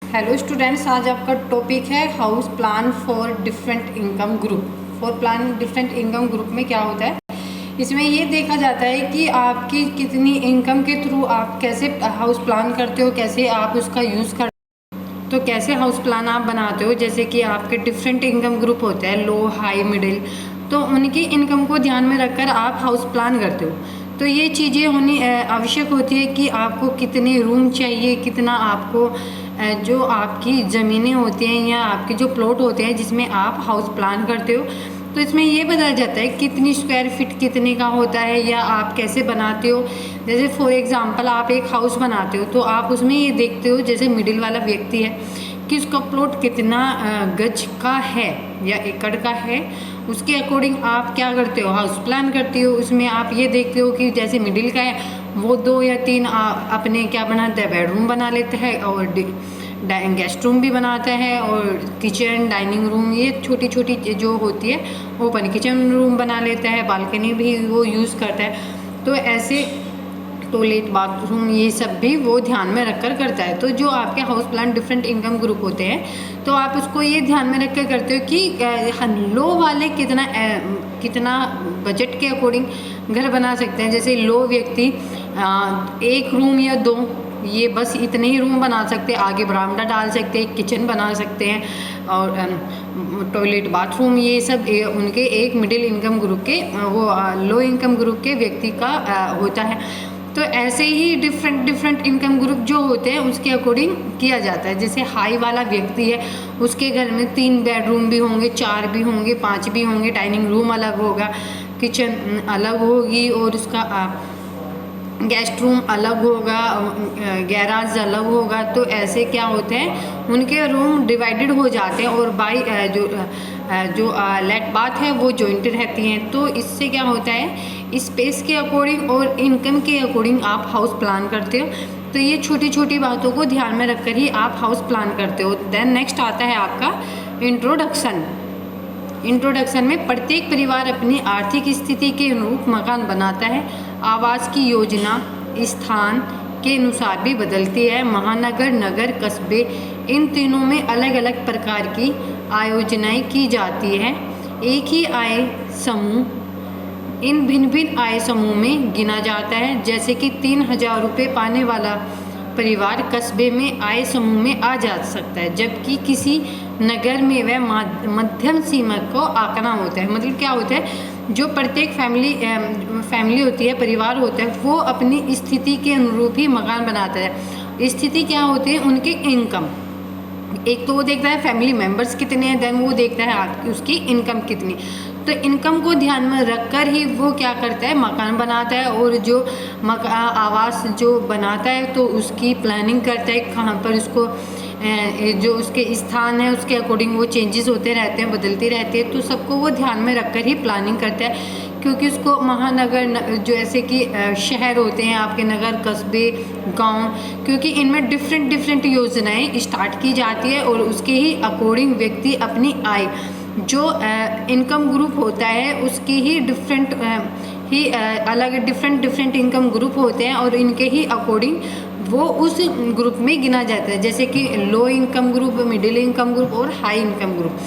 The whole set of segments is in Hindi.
हेलो स्टूडेंट्स, आज आपका टॉपिक है house plan for different income group. For plan different income group में क्या होता है, इसमें ये देखा जाता है कि आपकी कितनी इनकम के थ्रू आप कैसे हाउस प्लान करते हो, कैसे आप उसका यूज़ करते हो। तो कैसे हाउस प्लान आप बनाते हो, जैसे कि आपके डिफरेंट इनकम ग्रुप होते हैं, लो, हाई, मिडिल, तो उनकी इनकम को ध्यान में रखकर आप हाउस प्लान करते हो। तो ये चीज़ें होनी आवश्यक होती है कि आपको कितने रूम चाहिए, कितना आपको जो आपकी ज़मीनें होती हैं या आपके जो प्लॉट होते हैं जिसमें आप हाउस प्लान करते हो, तो इसमें ये बताया जाता है कितनी स्क्वायर फीट कितने का होता है या आप कैसे बनाते हो। जैसे फॉर एग्जांपल आप एक हाउस बनाते हो तो आप उसमें ये देखते हो, जैसे मिडिल वाला व्यक्ति है, कि उसका प्लॉट कितना गज का है या एकड़ का है, उसके अकॉर्डिंग आप क्या करते हो, हाउस प्लान करते हो। उसमें आप ये देखते हो कि जैसे मिडिल का है वो 2 या 3 अपने क्या बनाता है, बेडरूम बना लेता है और गेस्ट रूम भी बनाता है, और किचन, डाइनिंग रूम, ये छोटी छोटी जो होती है ओपन किचन रूम बना लेता है, बालकनी भी वो यूज़ करता है। तो ऐसे टॉयलेट, बाथरूम, ये सब भी वो ध्यान में रखकर करता है। तो जो आपके house plan different income group होते हैं, तो आप उसको ये ध्यान में रख कर करते हो कि लो वाले कितना बजट के अकॉर्डिंग घर बना सकते हैं। जैसे लो व्यक्ति 1 रूम या 2, ये बस इतने ही रूम बना सकते हैं, आगे बरामदा डाल सकते हैं, किचन बना सकते हैं और टॉयलेट, बाथरूम, ये सब उनके एक मिडिल इनकम ग्रुप के वो लो इनकम ग्रुप के व्यक्ति का होता है। तो ऐसे ही डिफरेंट इनकम ग्रुप जो होते हैं उसके अकॉर्डिंग किया जाता है। जैसे हाई वाला व्यक्ति है, उसके घर में 3 बेडरूम भी होंगे, 4 भी होंगे, 5 भी होंगे, डाइनिंग रूम अलग होगा, किचन अलग होगी और उसका गेस्ट रूम अलग होगा, गैराज अलग होगा। तो ऐसे क्या होते हैं, उनके रूम डिवाइडेड हो जाते हैं और बाई जो लेट बाथ है वो जॉइंट रहती हैं। तो इससे क्या होता है, स्पेस के अकॉर्डिंग और इनकम के अकॉर्डिंग आप हाउस प्लान करते हो। तो ये छोटी छोटी बातों को ध्यान में रखकर ही आप हाउस प्लान करते हो। देन नेक्स्ट आता है आपका इंट्रोडक्शन में प्रत्येक परिवार अपनी आर्थिक स्थिति के अनुरूप मकान बनाता है। आवास की योजना स्थान के अनुसार भी बदलती है। महानगर, नगर, कस्बे, इन तीनों में अलग अलग प्रकार की आयोजनाएं की जाती है। एक ही आय समूह इन भिन्न भिन्न आय समूह में गिना जाता है। जैसे कि 3,000 रुपये पाने वाला परिवार कस्बे में आय समूह में आ जा सकता है, जबकि किसी नगर में वह मध्यम सीमा को आंकना होता है। मतलब क्या होता है, जो प्रत्येक फैमिली होती है, परिवार होता है, वो अपनी स्थिति के अनुरूप ही मकान बनाता है। स्थिति क्या होती है, उनके इनकम, एक तो वो देखता है फैमिली मेंबर्स कितने हैं, देन वो देखता है आपकी उसकी इनकम कितनी। तो इनकम को ध्यान में रखकर ही वो क्या करता है, मकान बनाता है। और जो आवास जो बनाता है तो उसकी प्लानिंग करता है, कहाँ पर उसको जो उसके स्थान है उसके अकॉर्डिंग वो चेंजेस होते रहते हैं, बदलती रहती है। तो सबको वो ध्यान में रखकर ही प्लानिंग करता है, क्योंकि उसको महानगर जो ऐसे कि शहर होते हैं आपके, नगर, कस्बे, गांव, क्योंकि इनमें डिफरेंट योजनाएं स्टार्ट की जाती है और उसके ही अकॉर्डिंग व्यक्ति अपनी आय, जो इनकम ग्रुप होता है उसकी ही अलग डिफरेंट इनकम ग्रुप होते हैं और इनके ही अकॉर्डिंग वो उस ग्रुप में गिना जाता है। जैसे कि low income group, middle income group और हाई इनकम ग्रुप।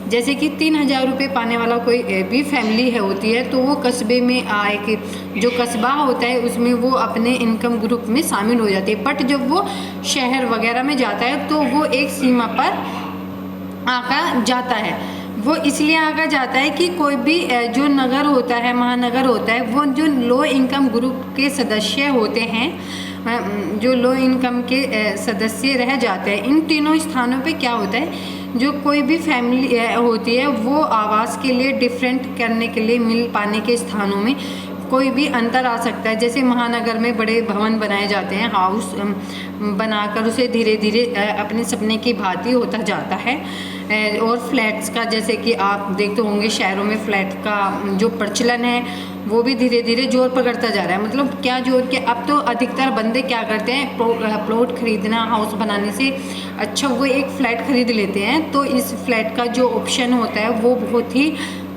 जैसे कि 3,000 रुपये पाने वाला कोई भी फैमिली होती है, तो वो कस्बे में आए कि जो कस्बा होता है उसमें वो अपने इनकम ग्रुप में शामिल हो जाती है। बट जब वो शहर वगैरह में जाता है तो वो एक सीमा पर आका जाता है। वो इसलिए आका जाता है कि कोई भी जो नगर होता है, महानगर होता है, वो जो लो इनकम ग्रुप के सदस्य होते हैं, जो लो इनकम के सदस्य रह जाते हैं, इन तीनों स्थानों पे क्या होता है, जो कोई भी फैमिली होती है वो आवास के लिए डिफरेंट करने के लिए मिल पाने के स्थानों में कोई भी अंतर आ सकता है। जैसे महानगर में बड़े भवन बनाए जाते हैं, हाउस बनाकर उसे धीरे धीरे अपने सपने की भांति होता जाता है। और फ्लैट्स का, जैसे कि आप देखते होंगे शहरों में फ्लैट का जो प्रचलन है वो भी धीरे धीरे जोर पकड़ता जा रहा है। मतलब क्या जोर के, अब तो अधिकतर बंदे क्या करते हैं, प्लॉट खरीदना हाउस बनाने से अच्छा वो एक फ्लैट खरीद लेते हैं। तो इस फ्लैट का जो ऑप्शन होता है वो बहुत ही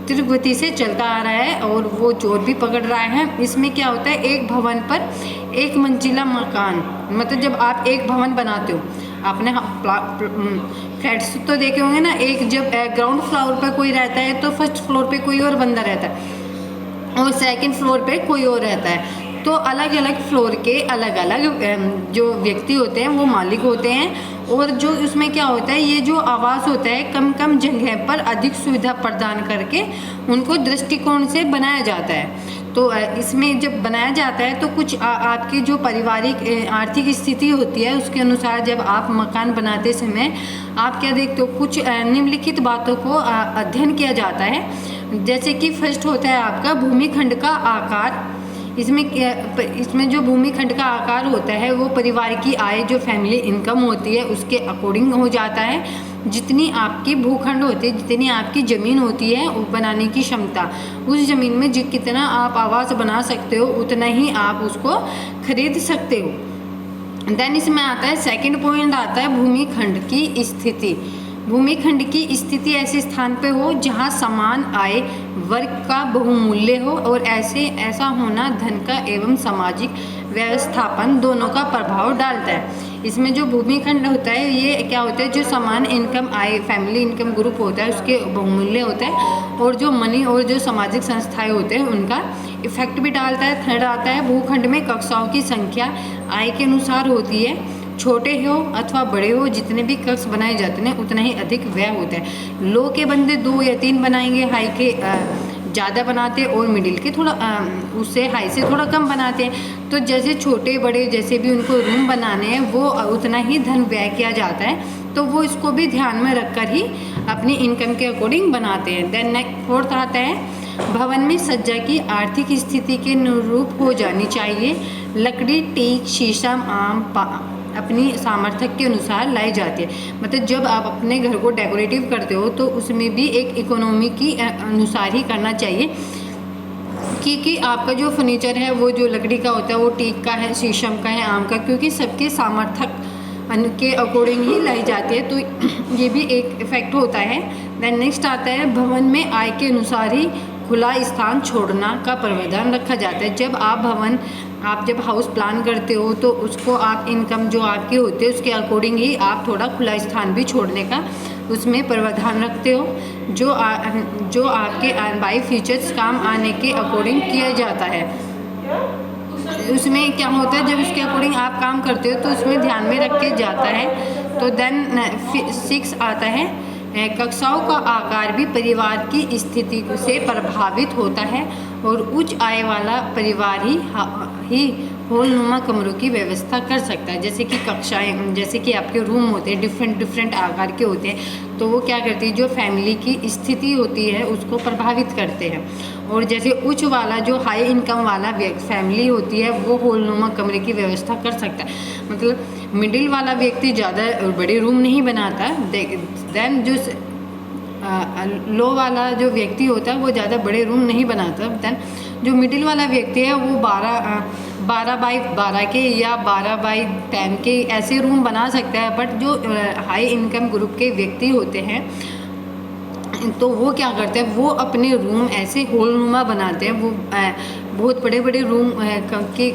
तीव्र गति से चलता आ रहा है और वो जोर भी पकड़ रहा है। इसमें क्या होता है, एक भवन पर एक मंजिला मकान, मतलब जब आप एक भवन बनाते हो, आपने फ्लैट्स तो देखे होंगे ना, एक जब ग्राउंड फ्लोर पर कोई रहता है तो फर्स्ट फ्लोर पे कोई और बंदा रहता है और सेकंड फ्लोर पे कोई और रहता है। तो अलग अलग फ्लोर के अलग अलग जो व्यक्ति होते हैं वो मालिक होते हैं। और जो उसमें क्या होता है, ये जो आवास होता है कम कम जगह पर अधिक सुविधा प्रदान करके उनको दृष्टिकोण से बनाया जाता है। तो इसमें जब बनाया जाता है तो कुछ आपकी जो पारिवारिक आर्थिक स्थिति होती है उसके अनुसार जब आप मकान बनाते समय आप क्या देखते हो, कुछ निम्नलिखित बातों को अध्ययन किया जाता है। जैसे कि फर्स्ट होता है आपका भूमिखंड का आकार। इसमें जो भूमिखंड का आकार होता है वो परिवार की आय, जो फैमिली इनकम होती है उसके अकॉर्डिंग हो जाता है। जितनी आपकी भूखंड होती है, जितनी आपकी ज़मीन होती है बनाने की क्षमता, उस ज़मीन में कितना आप आवास बना सकते हो उतना ही आप उसको खरीद सकते हो। देन इसमें आता है सेकंड पॉइंट आता है भूमिखंड की स्थिति। भूमिखंड की स्थिति ऐसे स्थान पे हो जहाँ समान आय वर्ग का बहुमूल्य हो और ऐसा होना धन का एवं सामाजिक व्यवस्थापन दोनों का प्रभाव डालता है। इसमें जो भूमिखंड होता है ये क्या होता है, जो समान इनकम आय फैमिली इनकम ग्रुप होता है उसके बहुमूल्य होता है और जो मनी और जो सामाजिक संस्थाएं होते हैं उनका इफेक्ट भी डालता है। थर्ड आता है भूखंड में कक्षाओं की संख्या आय के अनुसार होती है। छोटे हो अथवा बड़े हो, जितने भी कक्ष बनाए जाते हैं उतना ही अधिक व्यय होता है। लो के बंदे 2 या 3 बनाएंगे, हाई के ज़्यादा बनाते और मिडिल के थोड़ा उससे हाई से थोड़ा कम बनाते हैं। तो जैसे छोटे बड़े जैसे भी उनको रूम बनाने हैं वो उतना ही धन व्यय किया जाता है। तो वो इसको भी ध्यान में रखकर ही अपनी इनकम के अकॉर्डिंग बनाते हैं। देन नेक्स्ट फोर्थ आता है भवन में सज्जा की आर्थिक स्थिति के अनुरूप हो जानी चाहिए। लकड़ी, टीक, शीशम, आम अपनी सामर्थ्य के अनुसार लाई जाती है। मतलब जब आप अपने घर को डेकोरेटिव करते हो तो उसमें भी एक इकोनॉमी की अनुसार ही करना चाहिए कि आपका जो फर्नीचर है वो जो लकड़ी का होता है वो टीक का है, शीशम का है, आम का, क्योंकि सबके सामर्थ्य के अकॉर्डिंग ही लाई जाती है। तो ये भी एक इफेक्ट होता है। देन नेक्स्ट आता है भवन में आय के अनुसार ही खुला स्थान छोड़ना का प्रावधान रखा जाता है। जब हाउस प्लान करते हो तो उसको आप इनकम जो आपकी होती है उसके अकॉर्डिंग ही आप थोड़ा खुला स्थान भी छोड़ने का उसमें प्रावधान रखते हो, जो आपके बाई फ्यूचर्स काम आने के अकॉर्डिंग किया जाता है। उसमें क्या होता है, जब उसके अकॉर्डिंग आप काम करते हो तो उसमें ध्यान में रख के जाता है। तो देन 6 आता है कक्षाओं का आकार भी परिवार की स्थिति से प्रभावित होता है और उच्च आय वाला परिवार ही हॉलनुमा कमरों की व्यवस्था कर सकता है। जैसे कि कक्षाएं, जैसे कि आपके रूम होते हैं डिफरेंट आकार के होते हैं, तो वो क्या करती है, जो फैमिली की स्थिति होती है उसको प्रभावित करते हैं। और जैसे उच्च वाला जो हाई इनकम वाला फैमिली होती है वो हॉलनुमा कमरे की व्यवस्था कर सकता है। मतलब मिडिल वाला व्यक्ति ज़्यादा बड़े रूम नहीं बनाता। देन जो लो वाला जो व्यक्ति होता है वो ज़्यादा बड़े रूम नहीं बनाता। देन जो मिडिल वाला व्यक्ति है वो 12 बाई 12 के या 12 बाई 10 के ऐसे रूम बना सकता है। बट जो हाई इनकम ग्रुप के व्यक्ति होते हैं तो वो क्या करते हैं, वो अपने रूम ऐसे हॉलनुमा बनाते हैं। वो बहुत बड़े बड़े रूम के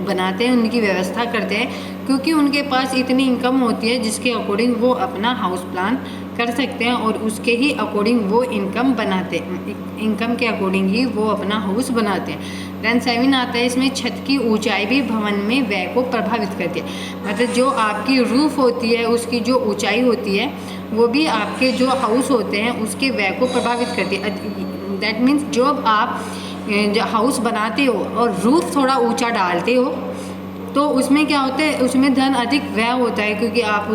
बनाते हैं, उनकी व्यवस्था करते हैं, क्योंकि उनके पास इतनी इनकम होती है जिसके अकॉर्डिंग वो अपना हाउस प्लान कर सकते हैं और उसके ही अकॉर्डिंग वो इनकम बनाते हैं, इनकम के अकॉर्डिंग ही वो अपना हाउस बनाते हैं। देन 7 आता है इसमें छत की ऊंचाई भी भवन में व्यय को प्रभावित करती है। मतलब जो आपकी रूफ होती है उसकी जो ऊंचाई होती है वो भी आपके जो हाउस होते हैं उसके व्यय को प्रभावित करती है। दैट मीन्स जब आप हाउस बनाते हो और रूफ थोड़ा ऊंचा डालते हो तो उसमें क्या होता है, उसमें धन अधिक व्यय होता है, क्योंकि आप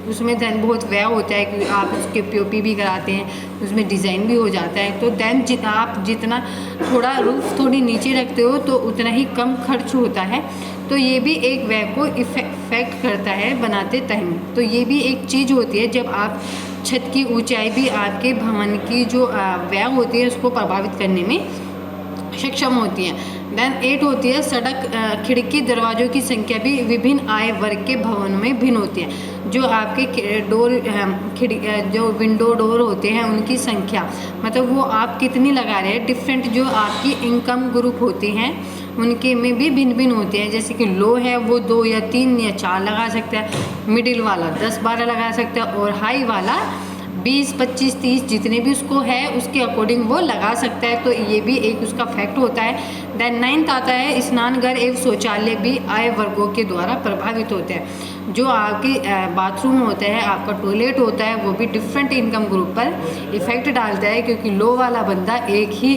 उसमें धन बहुत व्यय होता है, क्योंकि आप उसके पीओपी भी कराते हैं, उसमें डिज़ाइन भी हो जाता है। तो देन आप जितना थोड़ा रूफ थोड़ी नीचे रखते हो तो उतना ही कम खर्च होता है। तो ये भी एक व्यय को इफेक्ट करता है बनाते टाइम। तो ये भी एक चीज़ होती है, जब आप छत की ऊंचाई भी आपके भवन की जो व्यय होती है उसको प्रभावित करने में सक्षम होती है। देन 8 होती है सड़क, खिड़की, दरवाजों की संख्या भी विभिन्न आय वर्ग के भवन में भिन्न होती है। जो आपके डोर जो विंडो डोर होते हैं उनकी संख्या, मतलब वो आप कितनी लगा रहे हैं, डिफरेंट जो आपकी इनकम ग्रुप होती हैं उनके में भी भिन्न भिन्न होते हैं। जैसे कि लो है वो 2 या 3 या 4 लगा सकता है, मिडिल वाला 10-12 लगा सकता है और हाई वाला 20, 25, 30 जितने भी उसको है उसके अकॉर्डिंग वो लगा सकता है। तो ये भी एक उसका फैक्ट होता है। देन 9th आता है स्नानघर एवं शौचालय भी आय वर्गों के द्वारा प्रभावित होते हैं। जो आपके बाथरूम होता है, आपका टॉयलेट होता है, वो भी डिफरेंट इनकम ग्रुप पर इफ़ेक्ट डालता है, क्योंकि लो वाला बंदा एक ही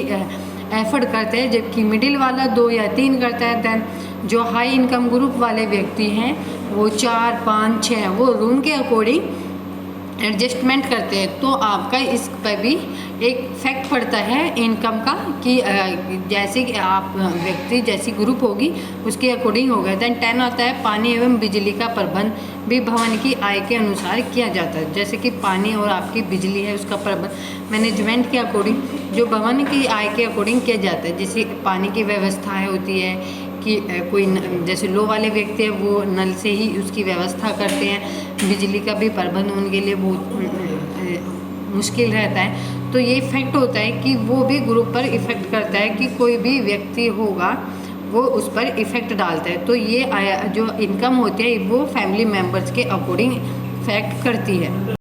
एफर्ट करते हैं जबकि मिडिल वाला 2 या 3 करता है। देन जो हाई इनकम ग्रुप वाले व्यक्ति हैं वो 4, 5, 6 वो रूम के अकॉर्डिंग एडजस्टमेंट करते हैं। तो आपका इस पर भी एक फैक्ट पड़ता है इनकम का कि जैसे कि आप व्यक्ति जैसी ग्रुप होगी उसके अकॉर्डिंग होगा। देन 10 आता है पानी एवं बिजली का प्रबंध भी भवन की आय के अनुसार किया जाता है। जैसे कि पानी और आपकी बिजली है उसका प्रबंध मैनेजमेंट के अकॉर्डिंग जो भवन की आय के अकॉर्डिंग किया जाता है। जैसे पानी की व्यवस्था होती है कि कोई जैसे लो वाले व्यक्ति है वो नल से ही उसकी व्यवस्था करते हैं, बिजली का भी प्रबंध उनके लिए बहुत मुश्किल रहता है। तो ये फैक्ट होता है कि वो भी ग्रुप पर इफ़ेक्ट करता है कि कोई भी व्यक्ति होगा वो उस पर इफ़ेक्ट डालता है। तो ये जो इनकम होती है वो फैमिली मेम्बर्स के अकॉर्डिंग इफ़ेक्ट करती है।